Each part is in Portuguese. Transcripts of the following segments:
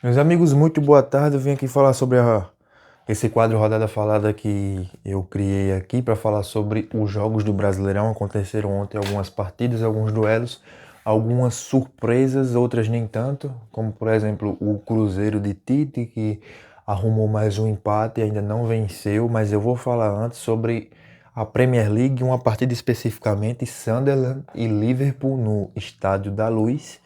Meus amigos, muito boa tarde. Eu vim aqui falar sobre esse quadro Rodada Falada que eu criei aqui para falar sobre os jogos do Brasileirão. Aconteceram ontem algumas partidas, alguns duelos, algumas surpresas, outras nem tanto, como por exemplo o Cruzeiro de Tite, que arrumou mais um empate e ainda não venceu, mas eu vou falar antes sobre a Premier League, uma partida especificamente, Sunderland e Liverpool no Estádio da Luz,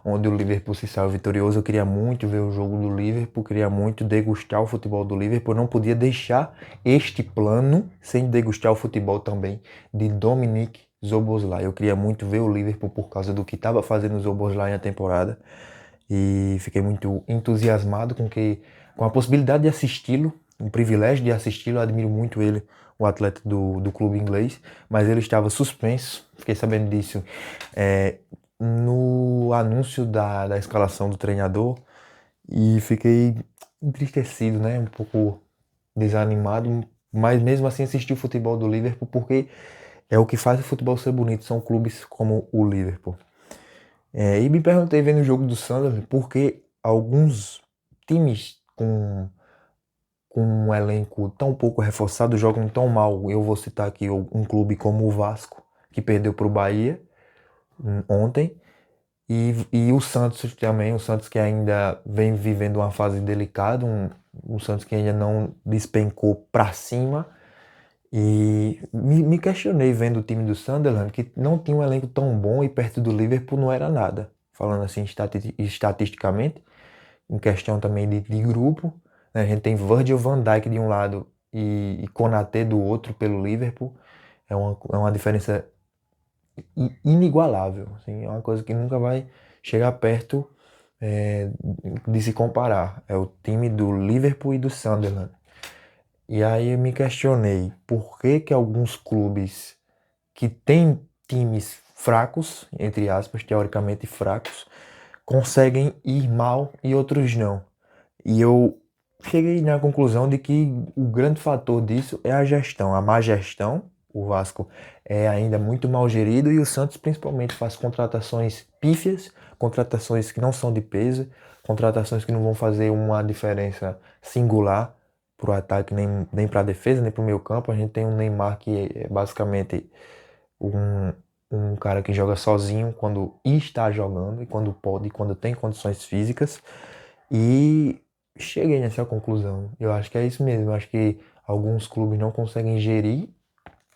onde o Liverpool se saiu vitorioso. Eu queria muito ver o jogo do Liverpool, queria muito degustar o futebol do Liverpool. Eu não podia deixar este plano sem degustar o futebol também de Dominic Szoboszlai. Eu queria muito ver o Liverpool por causa do que estava fazendo o Szoboszlai na temporada e fiquei muito entusiasmado com a possibilidade de assisti-lo, um privilégio de assisti-lo. Eu admiro muito ele, o atleta do clube inglês, mas ele estava suspenso, fiquei sabendo disso no anúncio da escalação do treinador e fiquei entristecido, né? Um pouco desanimado, mas mesmo assim assisti o futebol do Liverpool porque é o que faz o futebol ser bonito, são clubes como o Liverpool. E me perguntei vendo o jogo do Sunderland por que alguns times com um elenco tão pouco reforçado jogam tão mal. Eu vou citar aqui um clube como o Vasco, que perdeu para o Bahia ontem. E o Santos também, o Santos que ainda vem vivendo uma fase delicada, um Santos que ainda não despencou para cima. E me questionei vendo o time do Sunderland, que não tinha um elenco tão bom e perto do Liverpool não era nada. Falando assim estatisticamente, em questão também de grupo, né? A gente tem Virgil van Dijk de um lado e Konaté do outro pelo Liverpool. É uma diferença inigualável, assim, é uma coisa que nunca vai chegar perto é, de se comparar. É o time do Liverpool e do Sunderland. E aí eu me questionei por que que alguns clubes que têm times fracos, entre aspas, teoricamente fracos, conseguem ir mal e outros não. E eu cheguei na conclusão de que o grande fator disso é a gestão, a má gestão. O Vasco é ainda muito mal gerido e o Santos principalmente faz contratações pífias, contratações que não são de peso, contratações que não vão fazer uma diferença singular para o ataque, nem para a defesa, nem para o meio campo. A gente tem um Neymar que é basicamente um, um cara que joga sozinho quando está jogando e quando pode, quando tem condições físicas. E cheguei nessa conclusão. Eu acho que é isso mesmo. Eu acho que alguns clubes não conseguem gerir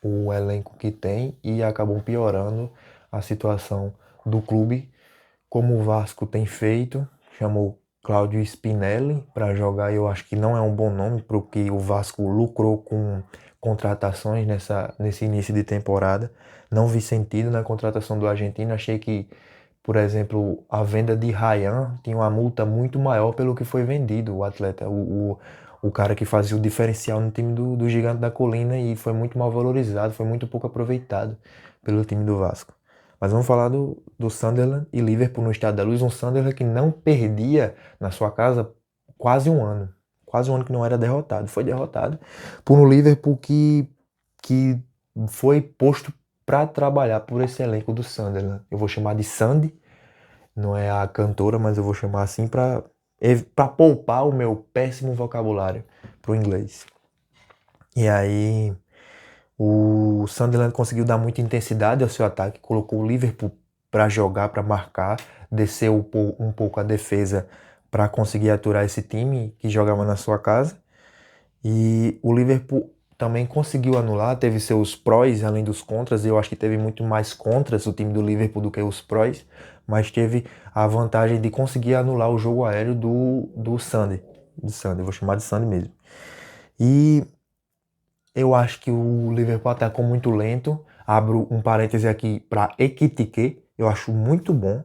o elenco que tem e acabam piorando a situação do clube, como o Vasco tem feito. Chamou Cláudio Spinelli para jogar. Eu acho que não é um bom nome porque o Vasco lucrou com contratações nesse início de temporada. Não vi sentido na contratação do argentino. Achei que, por exemplo, a venda de Ryan tinha uma multa muito maior pelo que foi vendido o atleta, o cara que fazia o diferencial no time do Gigante da Colina, e foi muito mal valorizado, foi muito pouco aproveitado pelo time do Vasco. Mas vamos falar do Sunderland e Liverpool no Estádio da Luz, um Sunderland que não perdia na sua casa quase um ano. Quase um ano que não era derrotado. Foi derrotado por um Liverpool que foi posto para trabalhar por esse elenco do Sunderland. Eu vou chamar de Sandy, não é a cantora, mas eu vou chamar assim para poupar o meu péssimo vocabulário pro inglês. E aí o Sunderland conseguiu dar muita intensidade ao seu ataque, colocou o Liverpool para jogar, para marcar, desceu um pouco a defesa para conseguir aturar esse time que jogava na sua casa. E o Liverpool também conseguiu anular, teve seus prós além dos contras. Eu acho que teve muito mais contras o time do Liverpool do que os prós, mas teve a vantagem de conseguir anular o jogo aéreo do Sandy. Do Sandy, vou chamar de Sandy mesmo. E eu acho que o Liverpool atacou muito lento. Abro um parêntese aqui para Ekitike, eu acho muito bom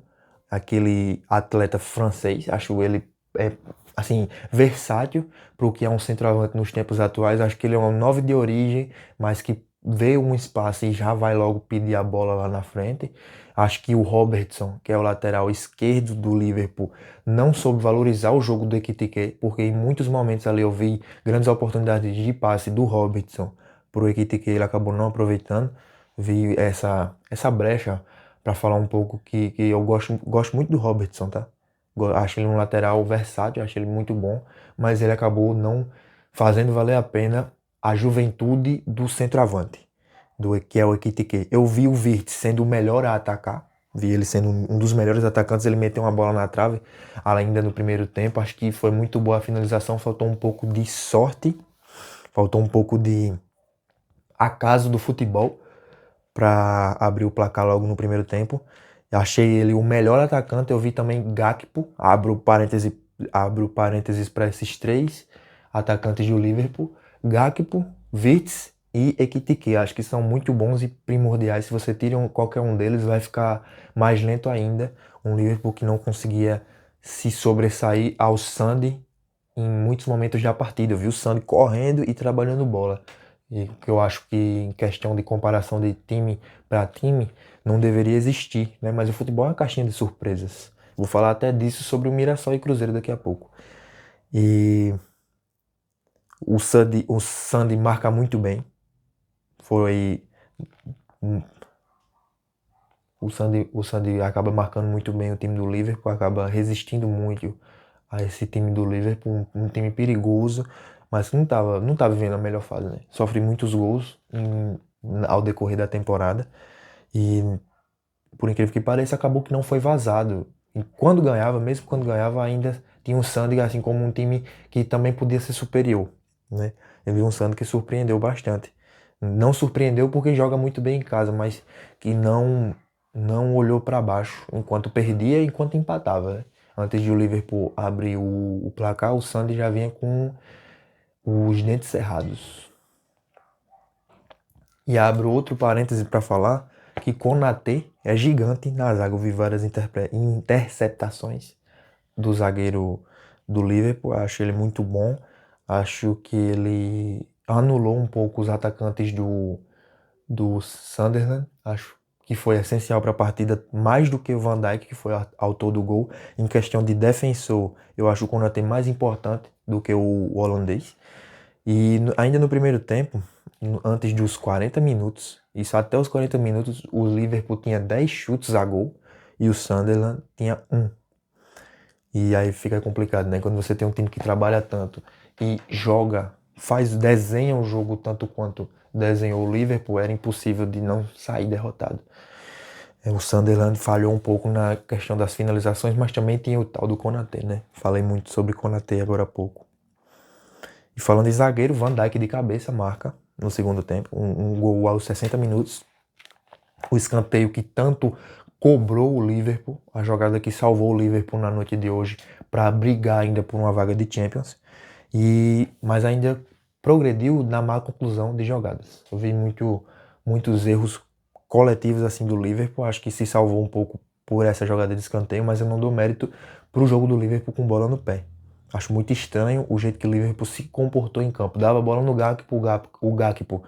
aquele atleta francês. Acho ele assim versátil para o que é um centroavante nos tempos atuais. Acho que ele é um 9 de origem, mas que vê um espaço e já vai logo pedir a bola lá na frente. Acho que o Robertson, que é o lateral esquerdo do Liverpool, não soube valorizar o jogo do Ekitike, porque em muitos momentos ali eu vi grandes oportunidades de passe do Robertson para o Ekitike, ele acabou não aproveitando. Vi essa brecha para falar um pouco que eu gosto muito do Robertson, tá? Acho ele um lateral versátil, acho ele muito bom, mas ele acabou não fazendo valer a pena a juventude do centroavante, que é o Ekitike. Eu vi o Wirtz sendo o melhor a atacar, vi ele sendo um dos melhores atacantes, ele meteu uma bola na trave ainda no primeiro tempo, acho que foi muito boa a finalização, faltou um pouco de sorte, faltou um pouco de acaso do futebol para abrir o placar logo no primeiro tempo. Eu achei ele o melhor atacante. Eu vi também Gakpo, abro parênteses para esses 3 atacantes do Liverpool: Gakpo, Wirtz e Ekitike. Acho que são muito bons e primordiais. Se você tira qualquer um deles, vai ficar mais lento ainda. Um Liverpool que não conseguia se sobressair ao Sandy em muitos momentos da partida. Eu vi o Sandy correndo e trabalhando bola. E que eu acho que em questão de comparação de time para time não deveria existir, né? Mas o futebol é uma caixinha de surpresas. Vou falar até disso sobre o Mirassol e Cruzeiro daqui a pouco. E o Sandy marca muito bem. Foi o Sandy acaba marcando muito bem o time do Liverpool, acaba resistindo muito a esse time do Liverpool, um time perigoso, mas que não tá vivendo a melhor fase, né? Sofre muitos gols ao decorrer da temporada e, por incrível que pareça, acabou que não foi vazado. E quando ganhava, mesmo quando ganhava, ainda tinha um Sandy assim como um time que também podia ser superior, né? Eu vi um Sandy que surpreendeu bastante. Não surpreendeu porque joga muito bem em casa, mas que não olhou para baixo enquanto perdia e enquanto empatava, né? Antes de o Liverpool abrir o placar, o Sandy já vinha com os dentes cerrados. E abro outro parêntese para falar que Konaté é gigante na zaga. Eu vi várias interceptações do zagueiro do Liverpool. Acho ele muito bom. Acho que ele anulou um pouco os atacantes do Sunderland. Acho que foi essencial para a partida, mais do que o Van Dijk, que foi autor do gol. Em questão de defensor, eu acho o Konaté mais importante do que o holandês. E ainda no primeiro tempo, antes dos 40 minutos, isso até os 40 minutos, o Liverpool tinha 10 chutes a gol e o Sunderland tinha 1. E aí fica complicado, né? Quando você tem um time que trabalha tanto e desenha o jogo tanto quanto desenhou o Liverpool, era impossível de não sair derrotado. O Sunderland falhou um pouco na questão das finalizações, mas também tinha o tal do Konaté, né? Falei muito sobre Konaté agora há pouco. E falando em zagueiro, Van Dijk de cabeça marca no segundo tempo, um gol aos 60 minutos. O escanteio que tanto cobrou o Liverpool, a jogada que salvou o Liverpool na noite de hoje para brigar ainda por uma vaga de Champions, mas ainda progrediu na má conclusão de jogadas. Eu vi muitos erros coletivos assim do Liverpool, acho que se salvou um pouco por essa jogada de escanteio, mas eu não dou mérito para o jogo do Liverpool com bola no pé. Acho muito estranho o jeito que o Liverpool se comportou em campo. Dava a bola no Gakpo, o Gakpo,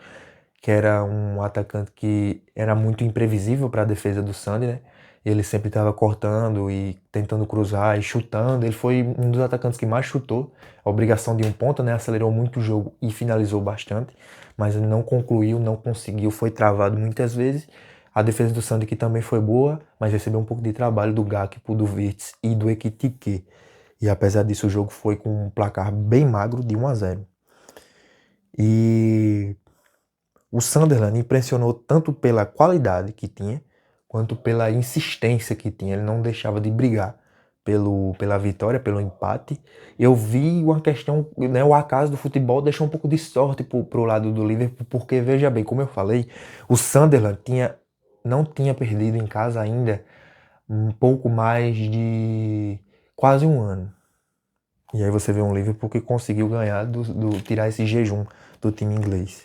que era um atacante que era muito imprevisível para a defesa do Sandy, né? Ele sempre estava cortando e tentando cruzar e chutando. Ele foi um dos atacantes que mais chutou. A obrigação de um ponta, né? Acelerou muito o jogo e finalizou bastante. Mas ele não concluiu, não conseguiu, foi travado muitas vezes. A defesa do Sandy que também foi boa, mas recebeu um pouco de trabalho do Gakpo, do Wirtz e do Ekitike. E apesar disso, o jogo foi com um placar bem magro de 1-0. E o Sunderland impressionou tanto pela qualidade que tinha, quanto pela insistência que tinha. Ele não deixava de brigar pela vitória, pelo empate. Eu vi uma questão, né, o acaso do futebol deixou um pouco de sorte pro lado do Liverpool, porque veja bem, como eu falei, o Sunderland não tinha perdido em casa ainda um pouco mais de quase um ano. E aí você vê um Liverpool que conseguiu ganhar, tirar esse jejum do time inglês.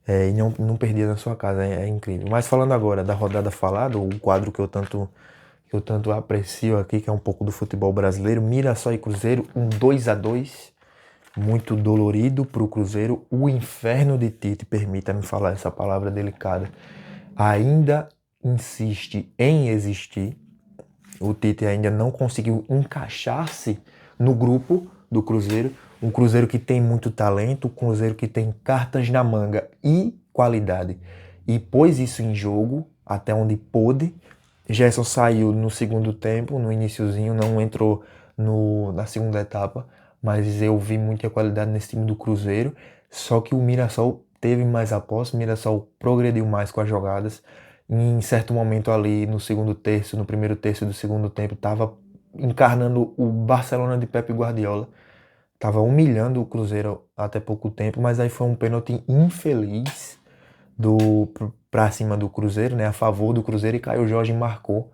E não perdia na sua casa, é incrível. Mas falando agora da rodada falada, o quadro que eu tanto aprecio aqui, que é um pouco do futebol brasileiro, Mirassol e Cruzeiro, um 2-2, muito dolorido para o Cruzeiro. O inferno de Tite, permita-me falar essa palavra delicada, ainda insiste em existir. O Tite ainda não conseguiu encaixar-se no grupo do Cruzeiro. Um Cruzeiro que tem muito talento, um Cruzeiro que tem cartas na manga e qualidade. E pôs isso em jogo até onde pôde, Gerson saiu no segundo tempo, no iniciozinho, não entrou na segunda etapa, mas eu vi muita qualidade nesse time do Cruzeiro. Só que o Mirassol teve mais a posse, o Mirassol progrediu mais com as jogadas. Em certo momento ali no segundo terço, no primeiro terço do segundo tempo, estava encarnando o Barcelona de Pepe Guardiola. Tava humilhando o Cruzeiro até pouco tempo, mas aí foi um pênalti infeliz pra cima do Cruzeiro, né? A favor do Cruzeiro, e Caio Jorge marcou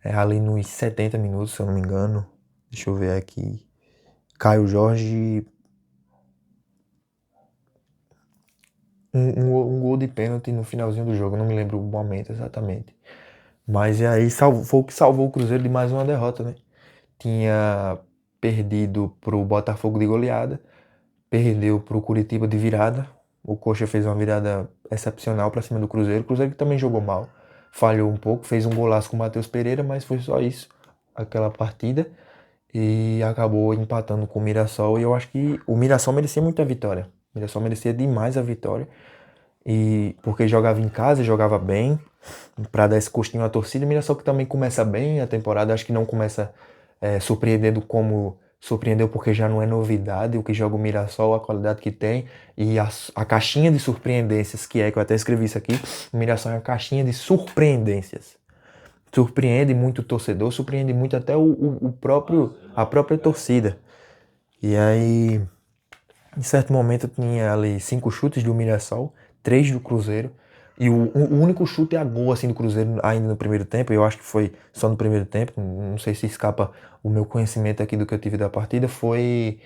ali nos 70 minutos, se eu não me engano. Deixa eu ver aqui. Caio Jorge. Um gol de pênalti no finalzinho do jogo, não me lembro o momento exatamente. Mas aí foi o que salvou o Cruzeiro de mais uma derrota, né? Tinha perdido pro Botafogo de goleada, perdeu pro Curitiba de virada. O Coxa fez uma virada excepcional pra cima do Cruzeiro. O Cruzeiro que também jogou mal, falhou um pouco, fez um golaço com o Matheus Pereira, mas foi só isso, aquela partida. E acabou empatando com o Mirassol. E eu acho que o Mirassol merecia muita vitória. O Mirassol merecia demais a vitória. E porque jogava em casa, jogava bem, para dar esse gostinho à torcida. O Mirassol que também começa bem a temporada, acho que não começa surpreendendo como surpreendeu, porque já não é novidade o que joga o Mirassol, a qualidade que tem e a caixinha de surpreendências que eu até escrevi isso aqui. O Mirassol é uma caixinha de surpreendências. Surpreende muito o torcedor, surpreende muito até a própria torcida. E aí, em certo momento, tinha ali 5 chutes do Mirassol, 3 do Cruzeiro. E o único chute a gol assim, do Cruzeiro ainda no primeiro tempo, eu acho que foi só no primeiro tempo, não sei se escapa o meu conhecimento aqui do que eu tive da partida, foi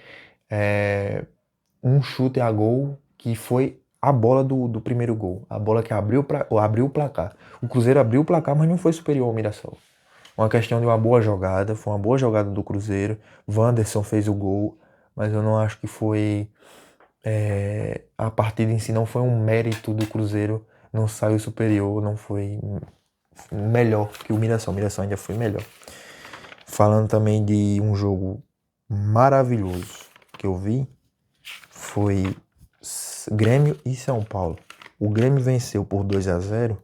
um chute a gol que foi a bola do primeiro gol. A bola que abriu o placar. O Cruzeiro abriu o placar, mas não foi superior ao Mirassol. Uma questão de uma boa jogada, foi uma boa jogada do Cruzeiro. Wanderson fez o gol, mas eu não acho que foi a partida em si não foi um mérito do Cruzeiro, não saiu superior, não foi melhor que o Mirassol. O Mirassol ainda foi melhor. Falando também de um jogo maravilhoso que eu vi, foi Grêmio e São Paulo. O Grêmio venceu por 2-0.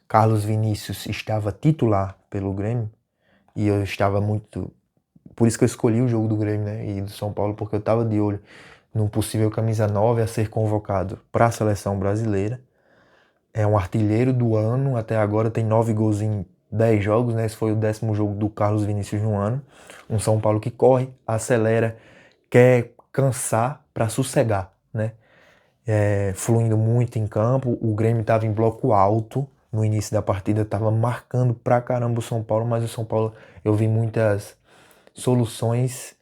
Carlos Vinícius estava titular pelo Grêmio e eu estava muito... Por isso que eu escolhi o jogo do Grêmio, né, e do São Paulo, porque eu estava de olho num possível camisa 9 a ser convocado para a seleção brasileira. É um artilheiro do ano, até agora tem 9 gols em 10 jogos, né? Esse foi o 10º jogo do Carlos Vinícius no ano. Um São Paulo que corre, acelera, quer cansar para sossegar, né? Fluindo muito em campo. O Grêmio estava em bloco alto no início da partida, estava marcando pra caramba o São Paulo, mas o São Paulo, eu vi muitas soluções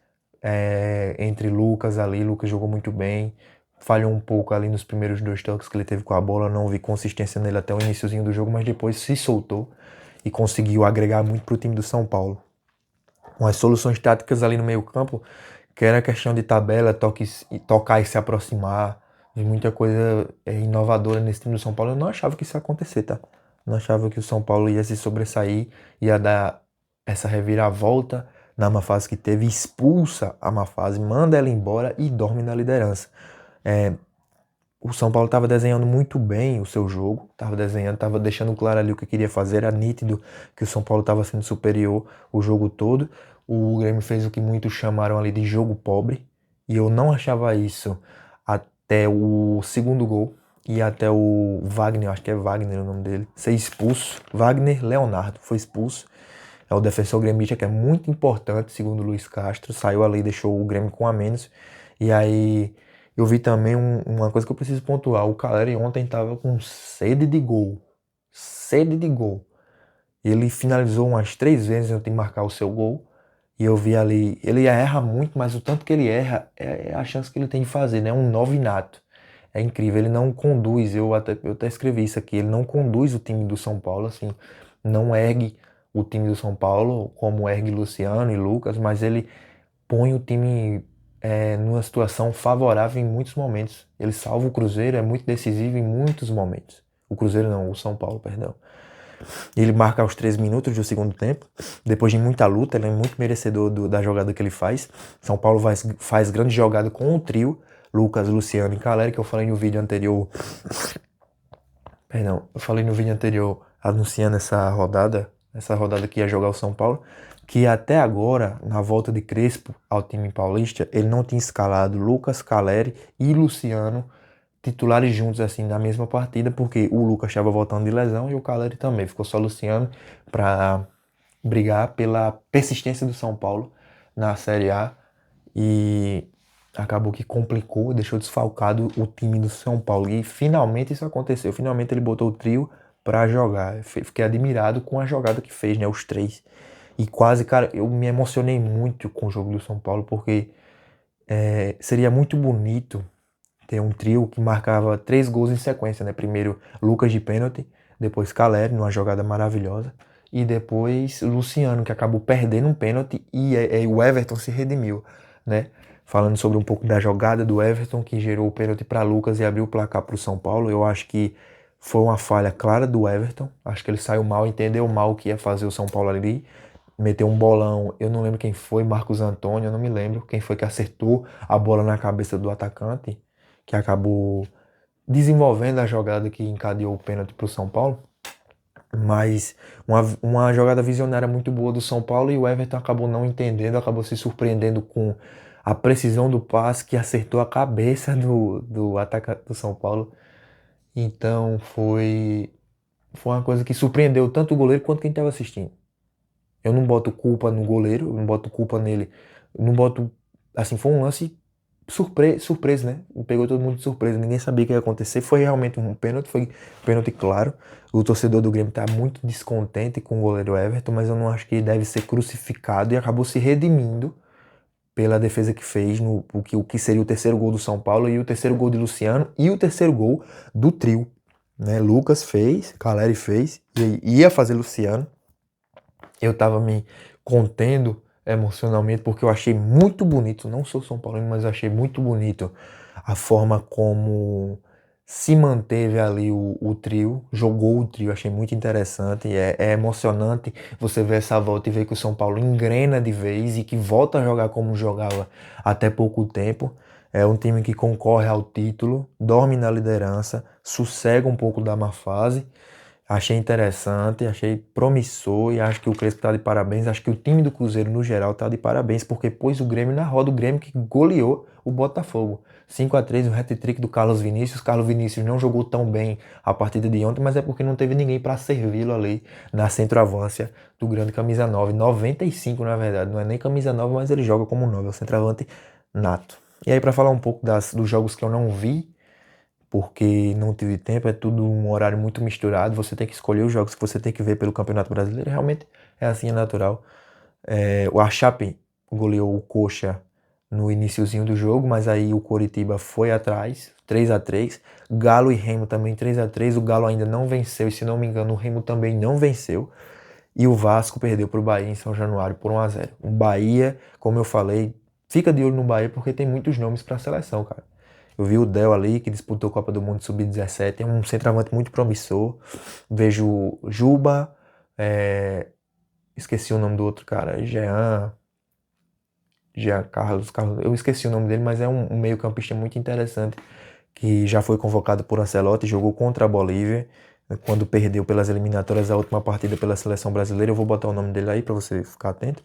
entre Lucas ali. Lucas jogou muito bem, falhou um pouco ali nos primeiros 2 toques que ele teve com a bola, não vi consistência nele até o iniciozinho do jogo, mas depois se soltou e conseguiu agregar muito pro time do São Paulo. Umas soluções táticas ali no meio campo, que era questão de tabela, tocar e se aproximar, vi muita coisa inovadora nesse time do São Paulo. Eu não achava que isso ia acontecer, tá? Não achava que o São Paulo ia se sobressair, ia dar essa reviravolta na má fase que teve, expulsa a má fase, manda ela embora e dorme na liderança. O São Paulo estava desenhando muito bem o seu jogo, estava deixando claro ali o que queria fazer, era nítido que o São Paulo estava sendo superior o jogo todo. O Grêmio fez o que muitos chamaram ali de jogo pobre, e eu não achava isso até o segundo gol e até o Wagner, acho que é Wagner o nome dele, ser expulso. Wagner Leonardo foi expulso. É o defensor gremista, que é muito importante, segundo o Luiz Castro. Saiu ali, deixou o Grêmio com a menos. E aí eu vi também uma coisa que eu preciso pontuar. O Caleri ontem estava com sede de gol. Sede de gol. Ele finalizou umas 3 vezes antes de marcar o seu gol. E eu vi ali, ele erra muito, mas o tanto que ele erra é a chance que ele tem de fazer, né? Um 9 nato. É incrível, ele não conduz, eu até escrevi isso aqui, ele não conduz o time do São Paulo, assim, não ergue o time do São Paulo como ergue Luciano e Lucas, mas ele põe o time numa situação favorável em muitos momentos. Ele salva o Cruzeiro, é muito decisivo em muitos momentos. O Cruzeiro não, o São Paulo, perdão. Ele marca aos 3 minutos do segundo tempo, depois de muita luta, ele é muito merecedor da jogada que ele faz. São Paulo faz grande jogada com o trio, Lucas, Luciano e Caleri, que eu falei no vídeo anterior. Perdão, eu falei no vídeo anterior anunciando essa rodada, essa rodada que ia jogar o São Paulo, que até agora, na volta de Crespo ao time paulista, ele não tinha escalado Lucas, Caleri e Luciano titulares juntos assim na mesma partida, porque o Lucas estava voltando de lesão e o Caleri também. Ficou só Luciano para brigar pela persistência do São Paulo na Série A e acabou que complicou, deixou desfalcado o time do São Paulo. E finalmente isso aconteceu. Finalmente ele botou o trio para jogar. Fiquei admirado com a jogada que fez, né? Os três. E quase, cara, eu me emocionei muito com o jogo do São Paulo, porque seria muito bonito ter um trio que marcava 3 gols em sequência, né? Primeiro Lucas de pênalti, depois Caleri, numa jogada maravilhosa, e depois Luciano, que acabou perdendo um pênalti e o Everton se redimiu, né? Falando sobre um pouco da jogada do Everton, que gerou o pênalti para Lucas e abriu o placar para o São Paulo, eu acho que foi uma falha clara do Everton. Acho que ele saiu mal, entendeu mal o que ia fazer o São Paulo ali. Meteu um bolão, eu não lembro quem foi, Marcos Antônio, eu não me lembro quem foi que acertou a bola na cabeça do atacante, que acabou desenvolvendo a jogada que encadeou o pênalti para o São Paulo. Mas uma jogada visionária muito boa do São Paulo e o Everton acabou não entendendo, acabou se surpreendendo com a precisão do passe que acertou a cabeça do atacante do São Paulo. Então foi uma coisa que surpreendeu tanto o goleiro quanto quem estava assistindo. Eu não boto culpa no goleiro, eu não boto culpa nele, eu não boto. Assim, foi um lance surpresa, né? Pegou todo mundo de surpresa, ninguém sabia o que ia acontecer. Foi realmente um pênalti, foi um pênalti claro. O torcedor do Grêmio tá muito descontente com o goleiro Everton, mas eu não acho que ele deve ser crucificado e acabou se redimindo pela defesa que fez no o que seria o terceiro gol do São Paulo e o terceiro gol de Luciano e o terceiro gol do trio, né? Lucas fez, Caleri fez e ia fazer Luciano. Eu tava me contendo emocionalmente porque eu achei muito bonito, não sou São Paulino, mas eu achei muito bonito a forma como se manteve ali o trio, jogou o trio, achei muito interessante, é emocionante você ver essa volta e ver que o São Paulo engrena de vez e que volta a jogar como jogava até pouco tempo. É um time que concorre ao título, dorme na liderança, sossega um pouco da má fase. Achei interessante, achei promissor e acho que o Crespo tá de parabéns. Acho que o time do Cruzeiro, no geral, tá de parabéns, porque pôs o Grêmio na roda. O Grêmio que goleou o Botafogo. 5-3, o hat-trick do Carlos Vinícius. Carlos Vinícius não jogou tão bem a partida de ontem, mas é porque não teve ninguém para servi-lo ali na centroavância do grande camisa 9. 95, na verdade. Não é nem camisa 9, mas ele joga como 9. É o centroavante nato. E aí, para falar um pouco dos jogos que eu não vi, porque não tive tempo, é tudo um horário muito misturado, você tem que escolher os jogos que você tem que ver pelo Campeonato Brasileiro, realmente é assim, é natural. O Chape goleou o Coxa no iniciozinho do jogo, mas aí o Coritiba foi atrás, 3-3. Galo e Remo também 3-3, o Galo ainda não venceu, e se não me engano o Remo também não venceu. E o Vasco perdeu para o Bahia em São Januário por 1-0. O Bahia, como eu falei, fica de olho no Bahia porque tem muitos nomes para a seleção, cara. Eu vi o Del ali, que disputou a Copa do Mundo Sub-17, é um centroavante muito promissor. Vejo Juba, esqueci o nome do outro cara, Jean Carlos, eu esqueci o nome dele, mas é um meio-campista muito interessante, que já foi convocado por Ancelotti, jogou contra a Bolívia, quando perdeu pelas eliminatórias a última partida pela seleção brasileira. Eu vou botar o nome dele aí para você ficar atento.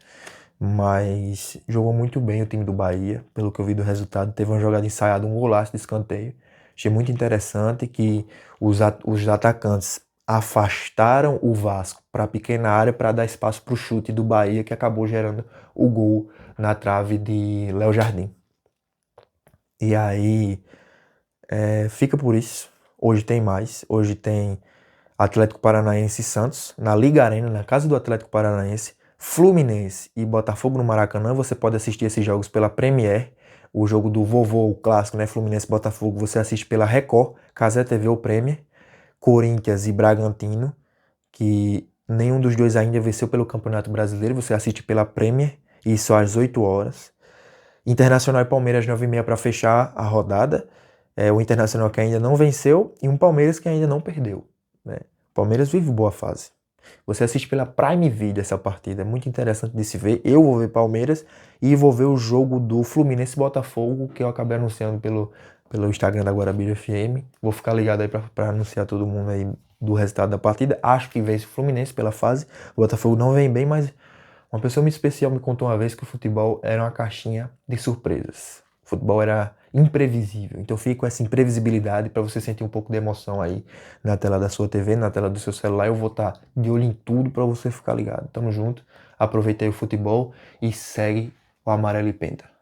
Mas jogou muito bem o time do Bahia, pelo que eu vi do resultado. Teve uma jogada ensaiada, um golaço de escanteio. Achei muito interessante que os atacantes afastaram o Vasco para a pequena área para dar espaço para o chute do Bahia, que acabou gerando o gol na trave de Léo Jardim. E aí, fica por isso. Hoje tem mais. Hoje tem Atlético Paranaense e Santos, na Liga Arena, na casa do Atlético Paranaense. Fluminense e Botafogo no Maracanã. Você pode assistir esses jogos pela Premier, o jogo do vovô, o clássico, né? Fluminense e Botafogo, você assiste pela Record, Cazé TV ou Premier. Corinthians e Bragantino, que nenhum dos dois ainda venceu pelo Campeonato Brasileiro, você assiste pela Premier, isso às 8 horas. Internacional e Palmeiras 9h30 para fechar a rodada. O Internacional que ainda não venceu e um Palmeiras que ainda não perdeu, né? O Palmeiras vive boa fase. Você assiste pela Prime Video essa partida, é muito interessante de se ver. Eu vou ver Palmeiras e vou ver o jogo do Fluminense Botafogo, que eu acabei anunciando pelo Instagram da Guarabira FM. Vou ficar ligado aí para anunciar todo mundo aí do resultado da partida. Acho que vence o Fluminense pela fase. O Botafogo não vem bem, mas uma pessoa muito especial me contou uma vez que o futebol era uma caixinha de surpresas. O futebol era imprevisível. Então fica com essa imprevisibilidade para você sentir um pouco de emoção aí na tela da sua TV, na tela do seu celular. Eu vou estar de olho em tudo para você ficar ligado. Tamo junto. Aproveita aí o futebol e segue o Amarelo e Penta.